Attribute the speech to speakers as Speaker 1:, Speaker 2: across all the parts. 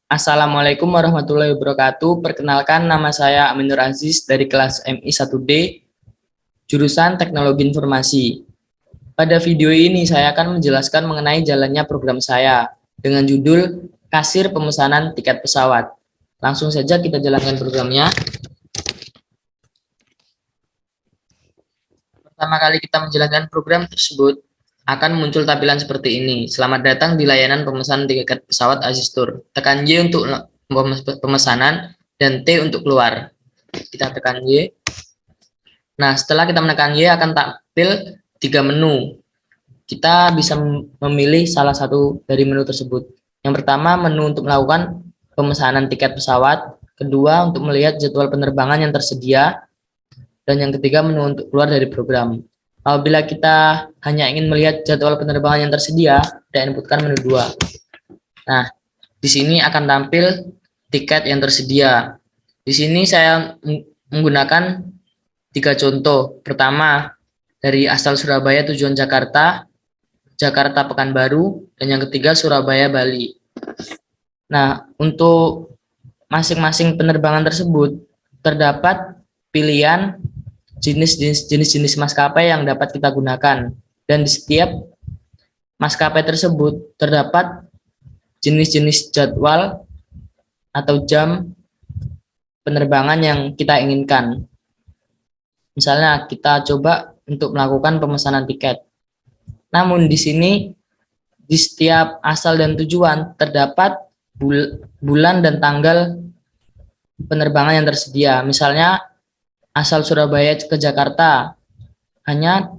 Speaker 1: Assalamualaikum warahmatullahi wabarakatuh. Perkenalkan, nama saya Aminur Aziz dari kelas MI 1D, jurusan Teknologi Informasi. Pada video ini saya akan menjelaskan mengenai jalannya program saya dengan judul Kasir Pemesanan Tiket Pesawat. Langsung saja kita jalankan programnya. Pertama kali kita menjalankan program tersebut, akan muncul tampilan seperti ini. Selamat datang di layanan pemesanan tiket pesawat Azistur. Tekan Y untuk pemesanan dan T untuk keluar. Kita tekan Y. Nah, setelah kita menekan Y akan tampil 3 menu. Kita bisa memilih salah satu dari menu tersebut. Yang pertama, menu untuk melakukan pemesanan tiket pesawat. Kedua, untuk melihat jadwal penerbangan yang tersedia. Dan yang ketiga, menu untuk keluar dari program. Apabila kita hanya ingin melihat jadwal penerbangan yang tersedia, kita inputkan menu 2. Nah, di sini akan tampil tiket yang tersedia. Di sini saya menggunakan 3 contoh. Pertama, dari asal Surabaya tujuan Jakarta, Jakarta Pekanbaru, dan yang ketiga Surabaya Bali. Nah, untuk masing-masing penerbangan tersebut terdapat pilihan jenis maskapai yang dapat kita gunakan, dan di setiap maskapai tersebut terdapat jenis-jenis jadwal atau jam penerbangan yang kita inginkan. Misalnya kita coba untuk melakukan pemesanan tiket. Namun di sini di setiap asal dan tujuan terdapat bulan dan tanggal penerbangan yang tersedia. Misalnya asal Surabaya ke Jakarta, hanya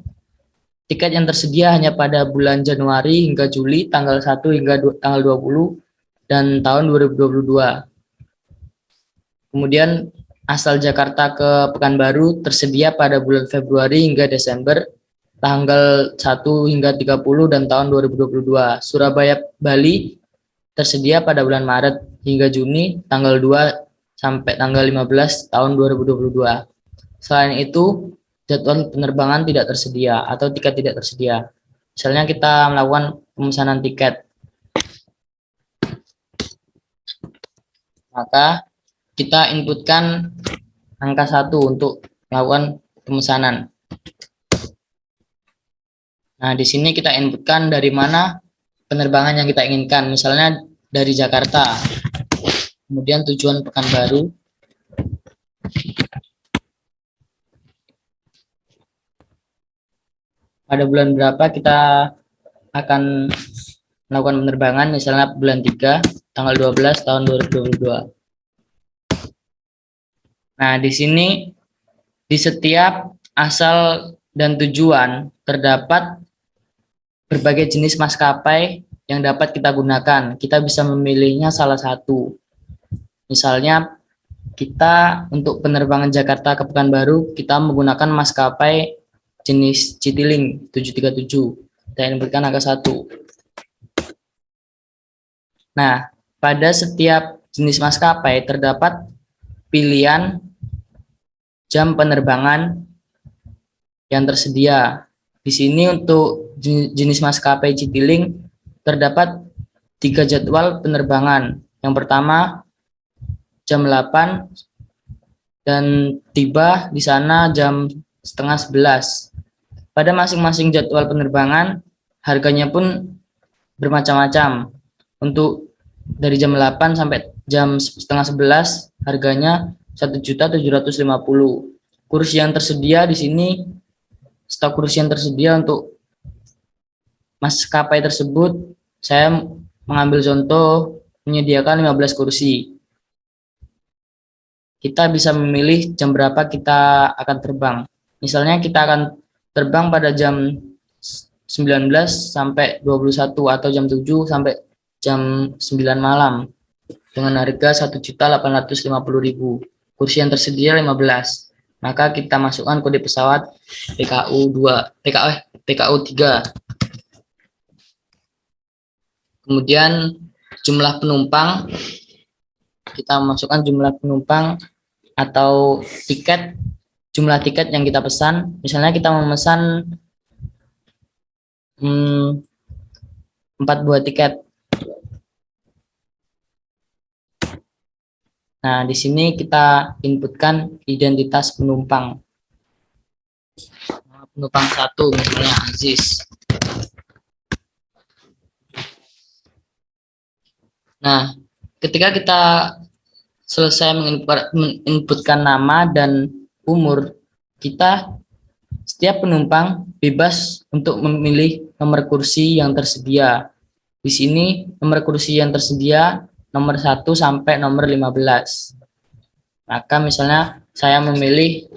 Speaker 1: tiket yang tersedia hanya pada bulan Januari hingga Juli, tanggal 1 hingga tanggal 20, dan tahun 2022. Kemudian asal Jakarta ke Pekanbaru tersedia pada bulan Februari hingga Desember, tanggal 1 hingga 30, dan tahun 2022. Surabaya Bali tersedia pada bulan Maret hingga Juni, tanggal 2 sampai tanggal 15 tahun 2022. Selain itu, jadwal penerbangan tidak tersedia atau tiket tidak tersedia. Misalnya kita melakukan pemesanan tiket, maka kita inputkan angka 1 untuk melakukan pemesanan. Nah, di sini kita inputkan dari mana penerbangan yang kita inginkan. Misalnya dari Jakarta, kemudian tujuan Pekanbaru, pada bulan berapa kita akan melakukan penerbangan, misalnya bulan 3, tanggal 12 tahun 2022. Nah, di sini di setiap asal dan tujuan terdapat berbagai jenis maskapai yang dapat kita gunakan. Kita bisa memilihnya salah satu. Misalnya kita untuk penerbangan Jakarta ke Pekanbaru, kita menggunakan maskapai jenis Citylink 737. Kita inputkan angka 1. Nah, pada setiap jenis maskapai terdapat pilihan jam penerbangan yang tersedia. Di sini untuk jenis maskapai Citylink terdapat 3 jadwal penerbangan. Yang pertama jam 8 dan tiba di sana jam setengah 11. Pada masing-masing jadwal penerbangan harganya pun bermacam-macam. Untuk dari jam 8 sampai jam setengah 11 harganya 1.750.000. Kursi yang tersedia di sini, stok kursi yang tersedia untuk maskapai tersebut, saya mengambil contoh menyediakan 15 kursi. Kita bisa memilih jam berapa kita akan terbang. Misalnya kita akan terbang pada jam 19 sampai 21 atau jam 7 sampai jam 9 malam dengan harga 1.850.000. Kursi yang tersedia 15. Maka kita masukkan kode pesawat PKU 3. Kemudian jumlah penumpang, kita masukkan jumlah penumpang atau tiket, jumlah tiket yang kita pesan. Misalnya kita memesan 4 buah tiket. Nah, di sini kita inputkan identitas penumpang. Penumpang 1 misalnya Aziz. Nah, ketika kita selesai menginputkan nama dan umur, setiap penumpang bebas untuk memilih nomor kursi yang tersedia. Di sini nomor kursi yang tersedia nomor 1 sampai nomor 15. Maka misalnya saya memilih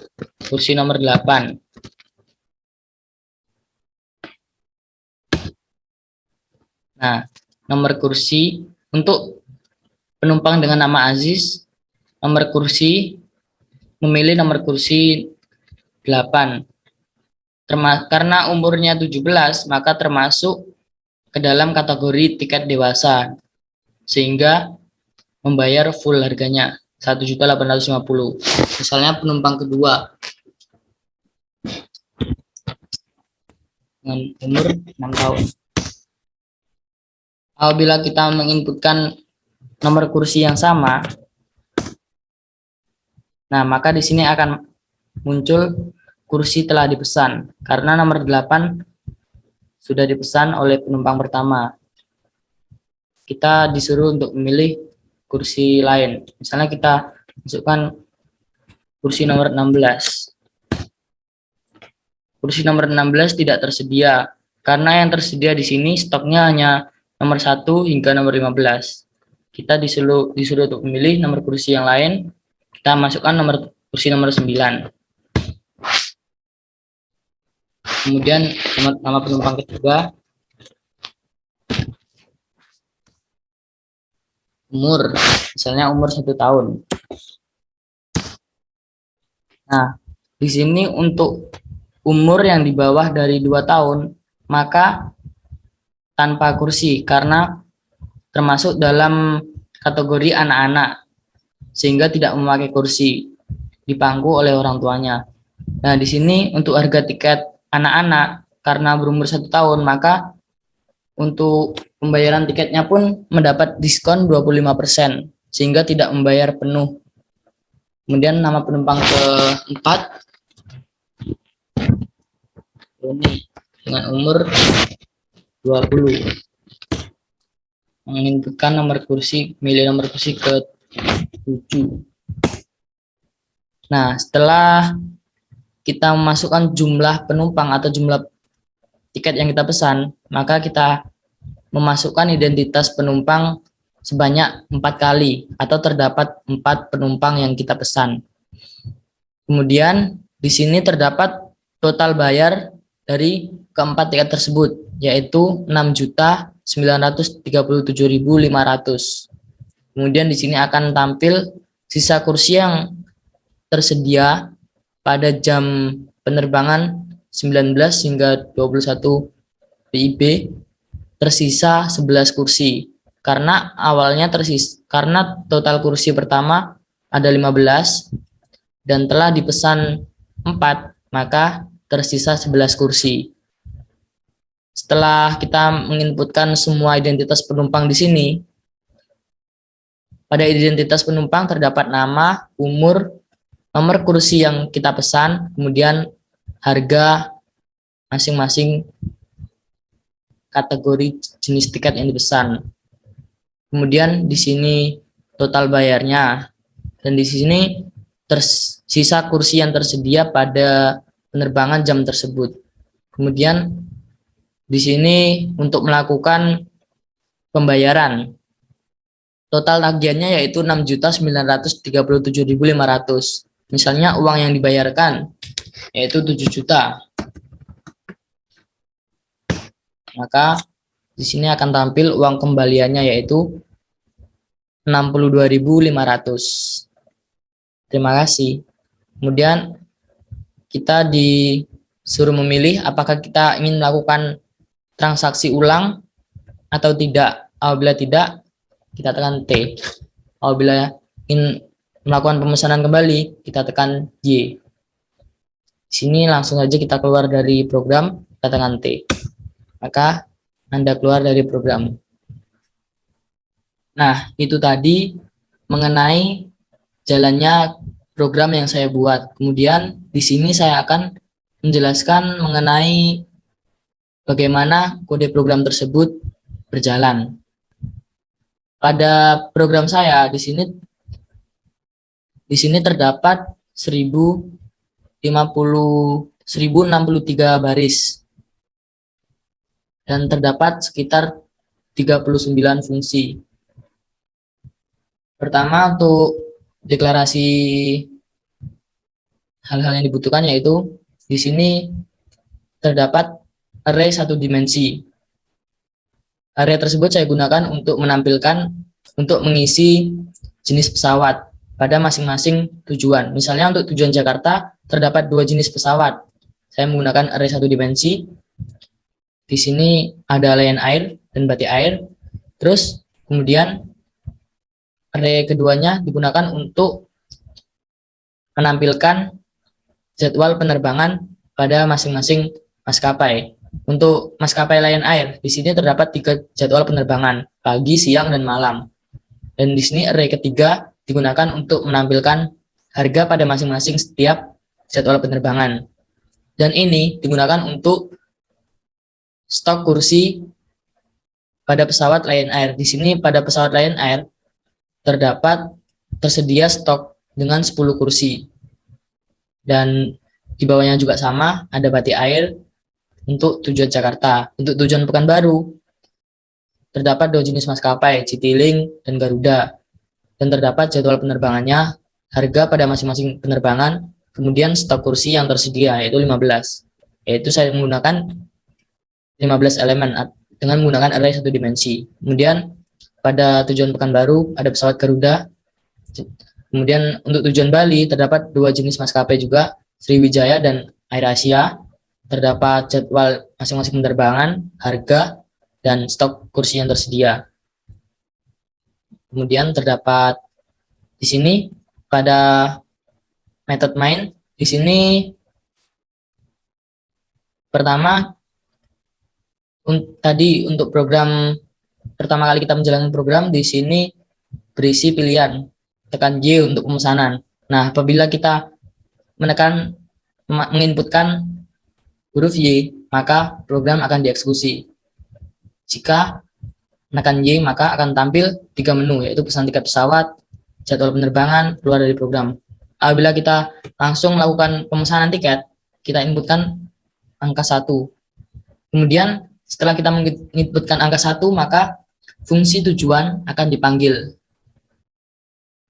Speaker 1: kursi nomor 8. Nah, nomor kursi untuk penumpang dengan nama Aziz, memilih nomor kursi 8. Karena umurnya 17, maka termasuk ke dalam kategori tiket dewasa, sehingga membayar full harganya 1.850.000. Misalnya penumpang kedua dengan umur 6 tahun. Apabila kita menginputkan nomor kursi yang sama, nah maka di sini akan muncul kursi telah dipesan karena nomor 8 sudah dipesan oleh penumpang pertama. Kita disuruh untuk memilih kursi lain. Misalnya kita masukkan kursi nomor 16. Kursi nomor 16 tidak tersedia karena yang tersedia di sini stoknya hanya nomor 1 hingga nomor 15. Kita disuruh untuk memilih nomor kursi yang lain. Kita masukkan kursi nomor 9. Kemudian nama penumpang ketiga, umur, misalnya umur 1 tahun. Nah, di sini untuk umur yang di bawah dari 2 tahun, maka tanpa kursi karena termasuk dalam kategori anak-anak, sehingga tidak memakai kursi, dipangku oleh orang tuanya. Nah, di sini untuk harga tiket anak-anak karena berumur 1 tahun, maka untuk pembayaran tiketnya pun mendapat diskon 25%, sehingga tidak membayar penuh. Kemudian nama penumpang keempat, ini dengan umur 20. Menginputkan nomor kursi, milih nomor kursi ke-7. Nah, setelah kita memasukkan jumlah penumpang atau jumlah tiket yang kita pesan, maka kita memasukkan identitas penumpang sebanyak 4 kali atau terdapat 4 penumpang yang kita pesan. Kemudian di sini terdapat total bayar dari keempat tiket tersebut, yaitu 6.937.500. Kemudian di sini akan tampil sisa kursi yang tersedia pada jam penerbangan 19 hingga 21 WIB, tersisa 11 kursi. Karena awalnya karena total kursi pertama ada 15 dan telah dipesan 4, maka tersisa 11 kursi. Setelah kita menginputkan semua identitas penumpang di sini, pada identitas penumpang terdapat nama, umur, nomor kursi yang kita pesan, kemudian harga masing-masing kategori jenis tiket yang dipesan. Kemudian di sini total bayarnya, dan di sini tersisa kursi yang tersedia pada penerbangan jam tersebut. Kemudian di sini untuk melakukan pembayaran, total tagihannya yaitu 6.937.500. Misalnya uang yang dibayarkan yaitu 7 juta. Maka di sini akan tampil uang kembaliannya yaitu 62.500. Terima kasih. Kemudian kita disuruh memilih apakah kita ingin melakukan transaksi ulang atau tidak. Apabila tidak, kita tekan T. Apabila ingin melakukan pemesanan kembali, kita tekan Y. Di sini langsung saja kita keluar dari program, kita tekan T. Maka Anda keluar dari program. Nah, itu tadi mengenai jalannya program yang saya buat. Kemudian di sini saya akan menjelaskan mengenai bagaimana kode program tersebut berjalan. Pada program saya di sini terdapat 1063 baris dan terdapat sekitar 39 fungsi. Pertama, untuk deklarasi hal-hal yang dibutuhkan yaitu di sini terdapat array satu dimensi. Array tersebut saya gunakan untuk mengisi jenis pesawat pada masing-masing tujuan. Misalnya untuk tujuan Jakarta terdapat 2 jenis pesawat. Saya menggunakan array satu dimensi. Di sini ada layan air dan batik air. Terus kemudian array keduanya digunakan untuk menampilkan jadwal penerbangan pada masing-masing maskapai. Untuk maskapai Lion Air, di sini terdapat 3 jadwal penerbangan, pagi, siang, dan malam. Dan di sini array ketiga digunakan untuk menampilkan harga pada masing-masing setiap jadwal penerbangan. Dan ini digunakan untuk stok kursi pada pesawat Lion Air. Di sini pada pesawat Lion Air tersedia stok dengan 10 kursi. Dan di bawahnya juga sama, ada batik air untuk tujuan Jakarta. Untuk tujuan Pekanbaru terdapat 2 jenis maskapai, Citylink dan Garuda. Dan terdapat jadwal penerbangannya, harga pada masing-masing penerbangan, kemudian stok kursi yang tersedia yaitu 15. Yaitu saya menggunakan 15 elemen dengan menggunakan array satu dimensi. Kemudian pada tujuan Pekanbaru ada pesawat Garuda. Kemudian untuk tujuan Bali terdapat 2 jenis maskapai juga, Sriwijaya dan AirAsia. Terdapat jadwal masing-masing penerbangan, harga, dan stok kursi yang tersedia. Kemudian terdapat di sini pada method main, di sini pertama tadi untuk program pertama kali kita menjalankan program, di sini berisi pilihan, tekan Y untuk pemesanan. Nah, apabila kita menginputkan huruf Y, maka program akan dieksekusi. Jika menekan Y, maka akan tampil 3 menu, yaitu pesan tiket pesawat, jadwal penerbangan, keluar dari program. Apabila kita langsung melakukan pemesanan tiket, kita inputkan angka 1. Kemudian setelah kita menginputkan angka 1, maka fungsi tujuan akan dipanggil.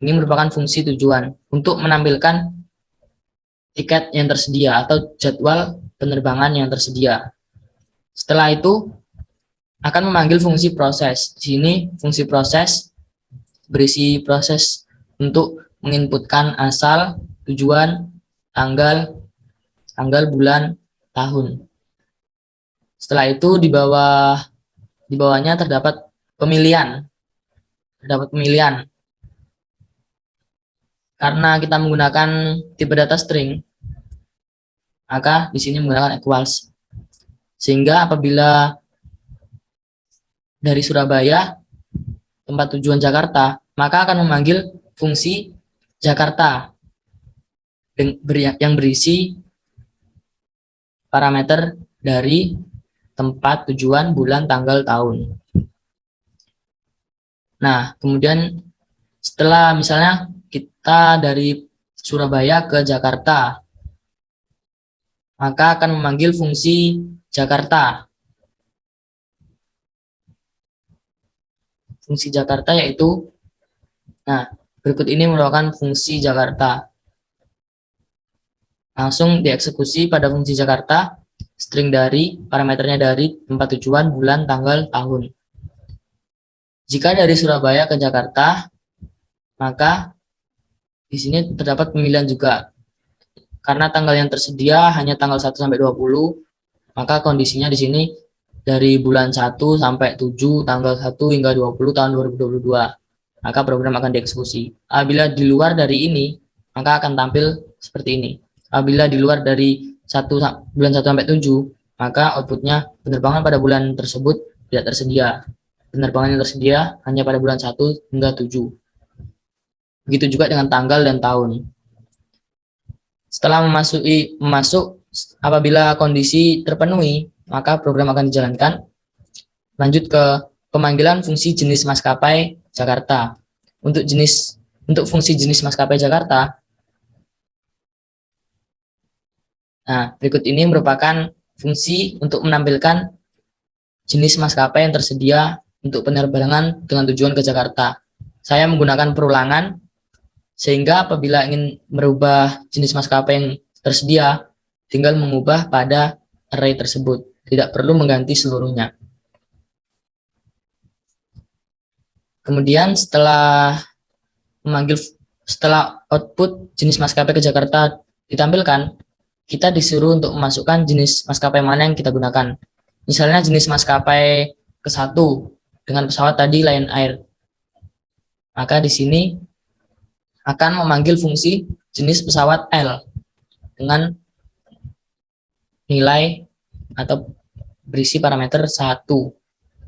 Speaker 1: Ini merupakan fungsi tujuan untuk menampilkan tiket yang tersedia atau jadwal penerbangan yang tersedia. Setelah itu akan memanggil fungsi proses. Di sini fungsi proses berisi proses untuk menginputkan asal, tujuan, tanggal, bulan, tahun. Setelah itu di bawahnya terdapat pemilihan. Karena kita menggunakan tipe data string, maka di sini menggunakan equals. Sehingga apabila dari Surabaya tempat tujuan Jakarta, maka akan memanggil fungsi Jakarta yang berisi parameter dari tempat tujuan, bulan, tanggal, tahun. Nah, kemudian setelah misalnya kita dari Surabaya ke Jakarta, maka akan memanggil fungsi Jakarta. Fungsi Jakarta yaitu, nah, berikut ini merupakan fungsi Jakarta. Langsung dieksekusi pada fungsi Jakarta, string dari, parameternya dari tempat tujuan, bulan, tanggal, tahun. Jika dari Surabaya ke Jakarta, maka di sini terdapat pemilihan juga. Karena tanggal yang tersedia hanya tanggal 1 sampai 20, maka kondisinya di sini dari bulan 1 sampai 7, tanggal 1 hingga 20 tahun 2022. Maka program akan dieksekusi. Apabila di luar dari ini, maka akan tampil seperti ini. Apabila di luar dari bulan 1 sampai 7, maka outputnya penerbangan pada bulan tersebut tidak tersedia. Penerbangan yang tersedia hanya pada bulan 1 hingga 7. Begitu juga dengan tanggal dan tahun. Setelah masuk, apabila kondisi terpenuhi, maka program akan dijalankan. Lanjut ke pemanggilan fungsi jenis maskapai Jakarta. Untuk fungsi jenis maskapai Jakarta, nah, berikut ini merupakan fungsi untuk menampilkan jenis maskapai yang tersedia untuk penerbangan dengan tujuan ke Jakarta. Saya menggunakan perulangan, sehingga apabila ingin merubah jenis maskapai yang tersedia, tinggal mengubah pada array tersebut. Tidak perlu mengganti seluruhnya. Kemudian setelah output jenis maskapai ke Jakarta ditampilkan, kita disuruh untuk memasukkan jenis maskapai mana yang kita gunakan. Misalnya jenis maskapai ke-1 dengan pesawat tadi Lion Air. Maka di sini akan memanggil fungsi jenis pesawat L dengan nilai atau berisi parameter 1.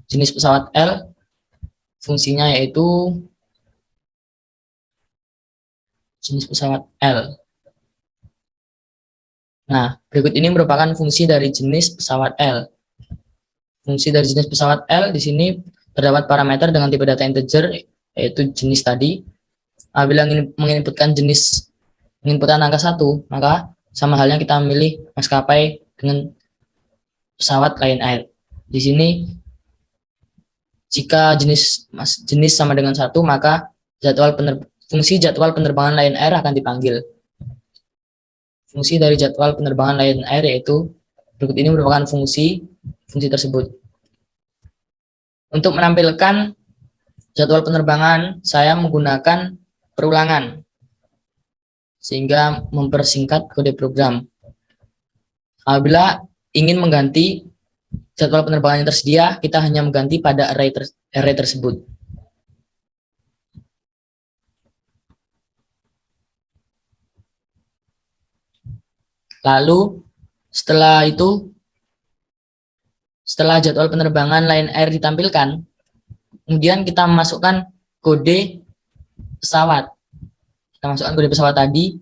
Speaker 1: Jenis pesawat L fungsinya yaitu jenis pesawat L. Nah, berikut ini merupakan fungsi dari jenis pesawat L. Fungsi dari jenis pesawat L di sini terdapat parameter dengan tipe data integer, yaitu jenis tadi. Apabila ingin menginputkan angka 1, maka sama halnya kita memilih maskapai dengan pesawat Lion Air. Di sini jika jenis sama dengan 1, maka fungsi jadwal penerbangan Lion Air akan dipanggil. Fungsi dari jadwal penerbangan Lion Air yaitu berikut ini merupakan fungsi tersebut. Untuk menampilkan jadwal penerbangan, saya menggunakan perulangan sehingga mempersingkat kode program. Apabila ingin mengganti jadwal penerbangan yang tersedia, kita hanya mengganti pada array tersebut. Lalu setelah jadwal penerbangan Lion Air ditampilkan, kemudian kita memasukkan kode pesawat. Kita masukkan kode pesawat tadi,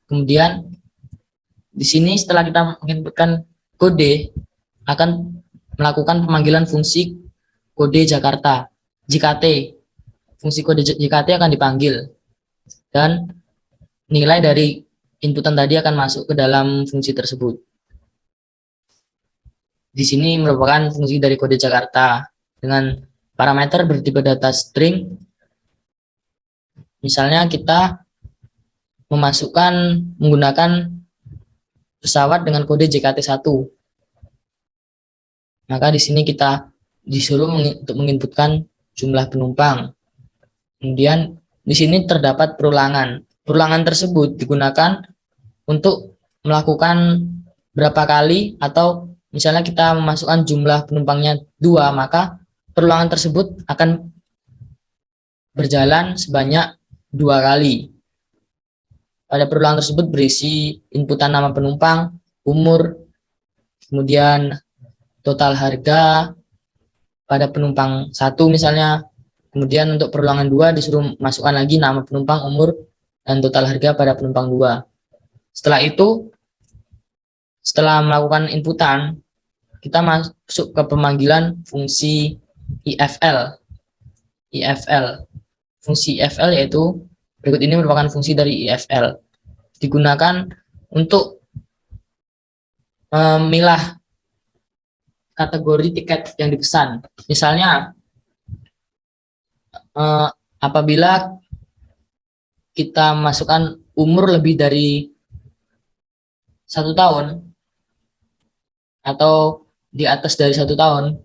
Speaker 1: kemudian di sini setelah kita menginputkan kode, akan melakukan pemanggilan fungsi kode Jakarta, JKT. Fungsi kode JKT akan dipanggil, dan nilai dari inputan tadi akan masuk ke dalam fungsi tersebut. Di sini merupakan fungsi dari kode Jakarta dengan parameter bertipe data string. Misalnya kita menggunakan pesawat dengan kode JKT1. Maka di sini kita disuruh untuk menginputkan jumlah penumpang. Kemudian di sini terdapat perulangan. Perulangan tersebut digunakan untuk melakukan berapa kali, atau misalnya kita memasukkan jumlah penumpangnya 2, maka perulangan tersebut akan berjalan sebanyak 2 kali. Pada perulangan tersebut berisi inputan nama penumpang, umur, kemudian total harga pada penumpang 1 misalnya. Kemudian untuk perulangan 2 disuruh masukkan lagi nama penumpang, umur, dan total harga pada penumpang 2. Setelah itu, setelah melakukan inputan, kita masuk ke pemanggilan fungsi IFL. Fungsi IFL yaitu berikut ini merupakan fungsi dari IFL. Digunakan untuk memilah kategori tiket yang dipesan. Misalnya, apabila kita masukkan umur lebih dari 1 tahun atau di atas dari 1 tahun,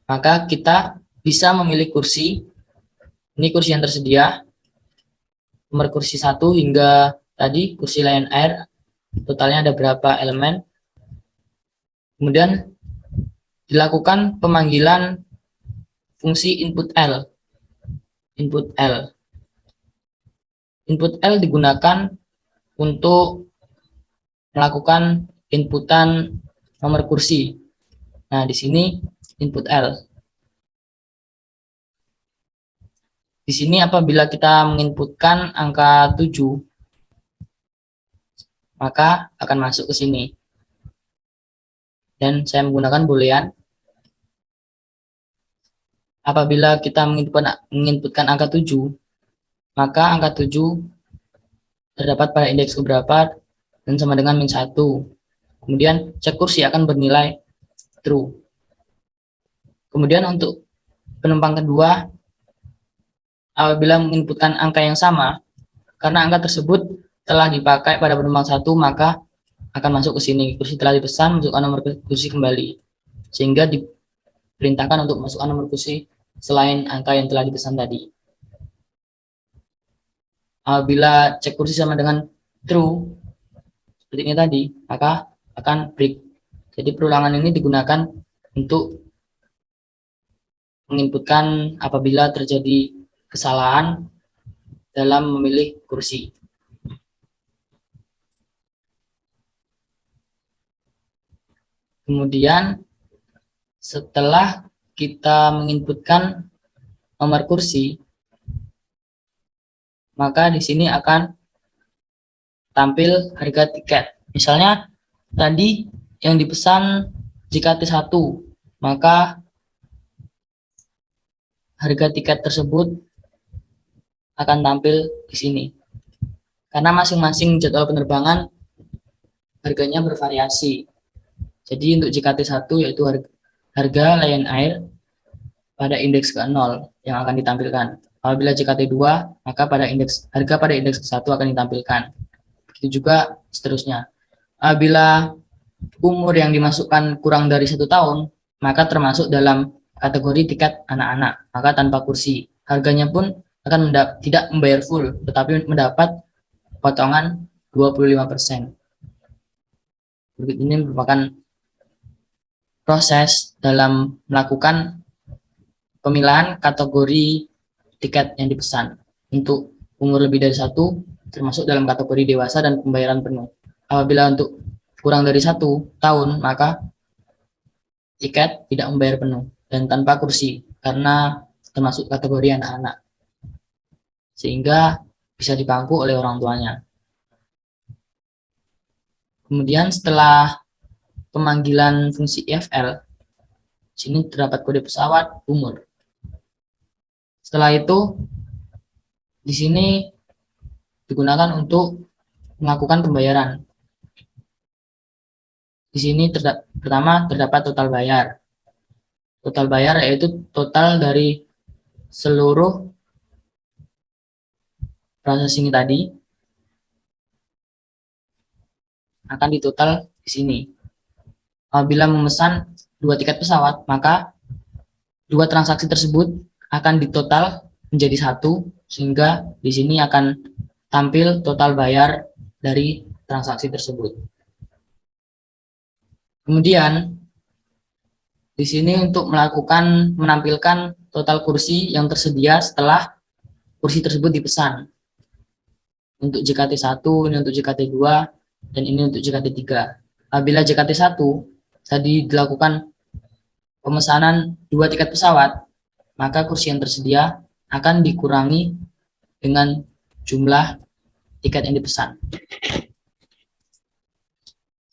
Speaker 1: maka kita bisa memilih kursi. Ini kursi yang tersedia, nomor kursi 1 hingga tadi kursi Lion Air, totalnya ada berapa elemen. Kemudian dilakukan pemanggilan fungsi input L. Input L digunakan untuk melakukan inputan nomor kursi. Nah, di sini input L. Di sini apabila kita menginputkan angka 7, maka akan masuk ke sini. Dan saya menggunakan boolean. Apabila kita menginputkan angka 7, maka angka 7 terdapat pada indeks keberapa dan sama dengan -1. Kemudian cek kursi akan bernilai true. Kemudian untuk penumpang kedua, apabila menginputkan angka yang sama, karena angka tersebut telah dipakai pada penumpang 1, maka akan masuk ke sini. Kursi telah dipesan, masukkan nomor kursi kembali. Sehingga diperintahkan untuk masukkan nomor kursi selain angka yang telah dipesan tadi. Apabila cek kursi sama dengan true, seperti ini tadi, maka akan break. Jadi perulangan ini digunakan untuk menginputkan apabila terjadi kesalahan dalam memilih kursi. Kemudian setelah kita menginputkan nomor kursi, maka di sini akan tampil harga tiket. Misalnya tadi yang dipesan JKT1, maka harga tiket tersebut akan tampil di sini. Karena masing-masing jadwal penerbangan harganya bervariasi. Jadi untuk JKT1 yaitu harga Lion Air pada indeks ke-0 yang akan ditampilkan. Apabila JKT2, maka harga pada indeks ke-1 akan ditampilkan. Begitu juga seterusnya. Apabila umur yang dimasukkan kurang dari 1 tahun, maka termasuk dalam kategori tiket anak-anak, maka tanpa kursi. Harganya pun akan tidak membayar full, tetapi mendapat potongan 25%. Berikut ini merupakan proses dalam melakukan pemilahan kategori tiket yang dipesan. Untuk umur lebih dari 1, termasuk dalam kategori dewasa dan pembayaran penuh. Apabila untuk kurang dari 1 tahun, maka tiket tidak membayar penuh dan tanpa kursi, karena termasuk kategori anak-anak, sehingga bisa dipangku oleh orang tuanya. Kemudian setelah pemanggilan fungsi IFL, sini terdapat kode pesawat, umur. Setelah itu, di sini digunakan untuk melakukan pembayaran. Di sini pertama terdapat total bayar. Total bayar yaitu total dari seluruh proses ini tadi akan ditotal di sini. Apabila memesan 2 tiket pesawat, maka 2 transaksi tersebut akan ditotal menjadi 1, sehingga di sini akan tampil total bayar dari transaksi tersebut. Kemudian di sini untuk menampilkan total kursi yang tersedia setelah kursi tersebut dipesan. Untuk JKT1, ini untuk JKT2, dan ini untuk JKT3. Apabila JKT1 tadi dilakukan pemesanan 2 tiket pesawat, maka kursi yang tersedia akan dikurangi dengan jumlah tiket yang dipesan.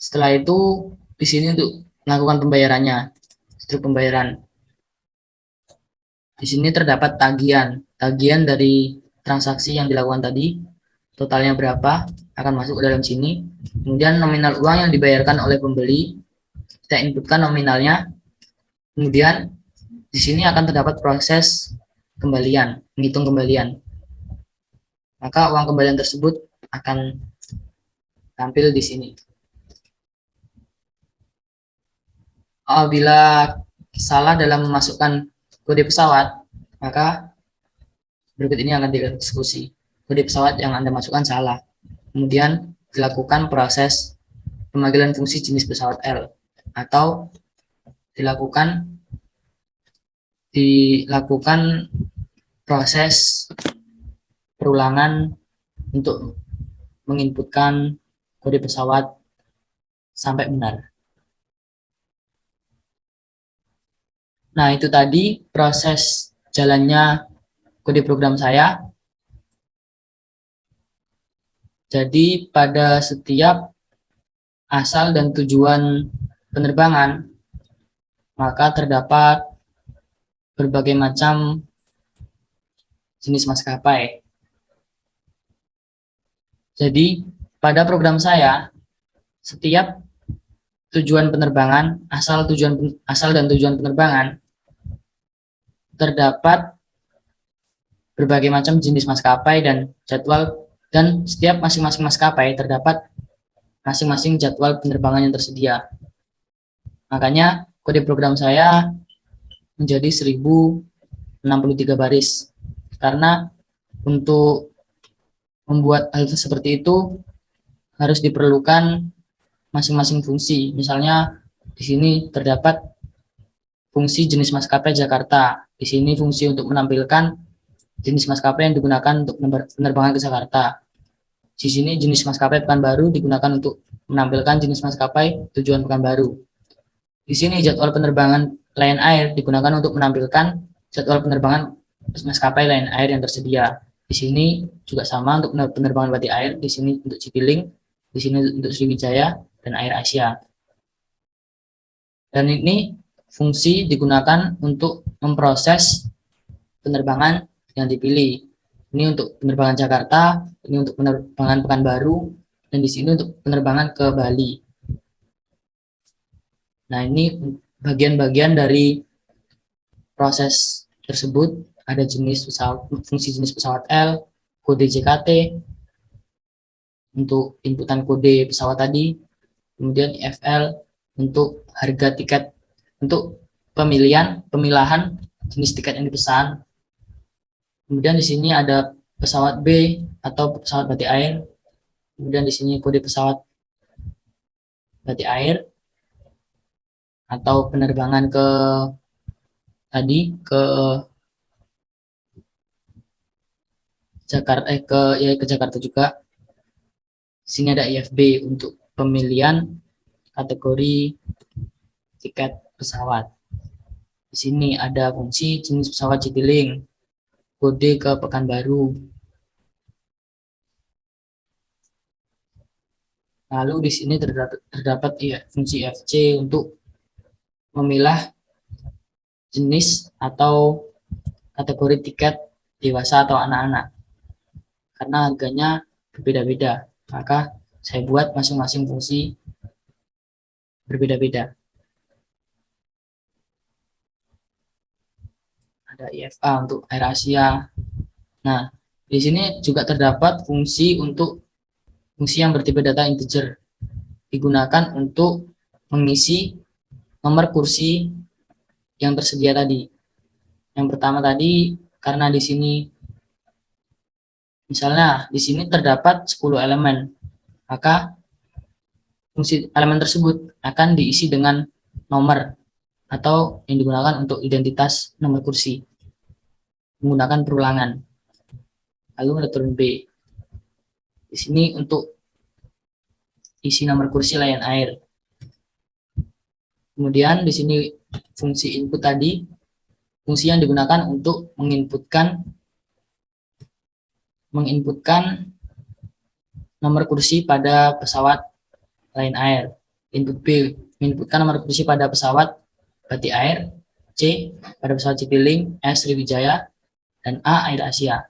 Speaker 1: Setelah itu, di sini untuk melakukan pembayarannya, struk pembayaran. Di sini terdapat tagihan dari transaksi yang dilakukan tadi, totalnya berapa, akan masuk ke dalam sini. Kemudian nominal uang yang dibayarkan oleh pembeli, kita inputkan nominalnya. Kemudian di sini akan terdapat proses kembalian, menghitung kembalian. Maka uang kembalian tersebut akan tampil di sini. Apabila salah dalam memasukkan kode pesawat, maka berikut ini akan didiskusi. Kode pesawat yang Anda masukkan salah. Kemudian dilakukan proses pemanggilan fungsi jenis pesawat L, atau dilakukan proses perulangan untuk menginputkan kode pesawat sampai benar. Nah, itu tadi proses jalannya kode program saya. Jadi pada setiap asal dan tujuan penerbangan, maka terdapat berbagai macam jenis maskapai. Jadi pada program saya, setiap tujuan penerbangan, asal dan tujuan penerbangan, terdapat berbagai macam jenis maskapai dan jadwal, dan setiap masing-masing maskapai terdapat masing-masing jadwal penerbangan yang tersedia. Makanya kode program saya menjadi 1063 baris. Karena untuk membuat hal seperti itu harus diperlukan masing-masing fungsi. Misalnya di sini terdapat fungsi jenis maskapai Jakarta. Di sini fungsi untuk menampilkan jenis maskapai yang digunakan untuk penerbangan ke Jakarta. Di sini jenis maskapai Pekanbaru digunakan untuk menampilkan jenis maskapai tujuan Pekanbaru. Di sini jadwal penerbangan Lion Air digunakan untuk menampilkan jadwal penerbangan maskapai Lion Air yang tersedia. Di sini juga sama untuk penerbangan Batik Air, di sini untuk Citylink, di sini untuk Sriwijaya dan Air Asia. Dan ini fungsi digunakan untuk memproses penerbangan yang dipilih. Ini untuk penerbangan Jakarta, ini untuk penerbangan Pekanbaru, dan di sini untuk penerbangan ke Bali. Nah, ini bagian-bagian dari proses tersebut. Ada jenis pesawat, fungsi jenis pesawat L, kode JKT untuk inputan kode pesawat tadi, kemudian IFL untuk harga tiket, untuk pemilahan jenis tiket yang dipesan. Kemudian di sini ada pesawat B atau pesawat Batik Air. Kemudian di sini kode pesawat Batik Air atau penerbangan ke Jakarta, ke Jakarta juga. Di sini ada IFB untuk pemilihan kategori tiket pesawat. Di sini ada fungsi jenis pesawat Citylink, kode ke Pekanbaru. Lalu di sini terdapat fungsi FC untuk memilah jenis atau kategori tiket dewasa atau anak-anak. Karena harganya berbeda-beda, maka saya buat masing-masing fungsi berbeda-beda. Ada IFA untuk Air Asia. Nah, di sini juga terdapat fungsi yang bertipe data integer, digunakan untuk mengisi nomor kursi yang tersedia tadi. Yang pertama tadi, karena di sini misalnya di sini terdapat 10 elemen, maka fungsi elemen tersebut akan diisi dengan nomor atau yang digunakan untuk identitas nomor kursi menggunakan perulangan. Lalu ada turun B. Di sini untuk isi nomor kursi Lion Air. Kemudian di sini fungsi input tadi, fungsi yang digunakan untuk menginputkan nomor kursi pada pesawat Lion Air. Input B, menginputkan nomor kursi pada pesawat Batik Air. C, pada pesawat Citylink. S, Sriwijaya. Dan A, Air Asia.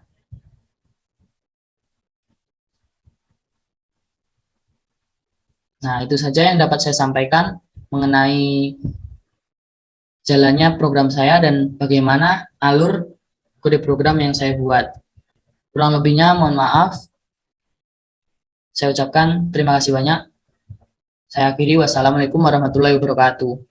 Speaker 1: Nah, itu saja yang dapat saya sampaikan mengenai jalannya program saya dan bagaimana alur kode program yang saya buat. Kurang lebihnya mohon maaf. Saya ucapkan terima kasih banyak. Saya akhiri, wassalamualaikum warahmatullahi wabarakatuh.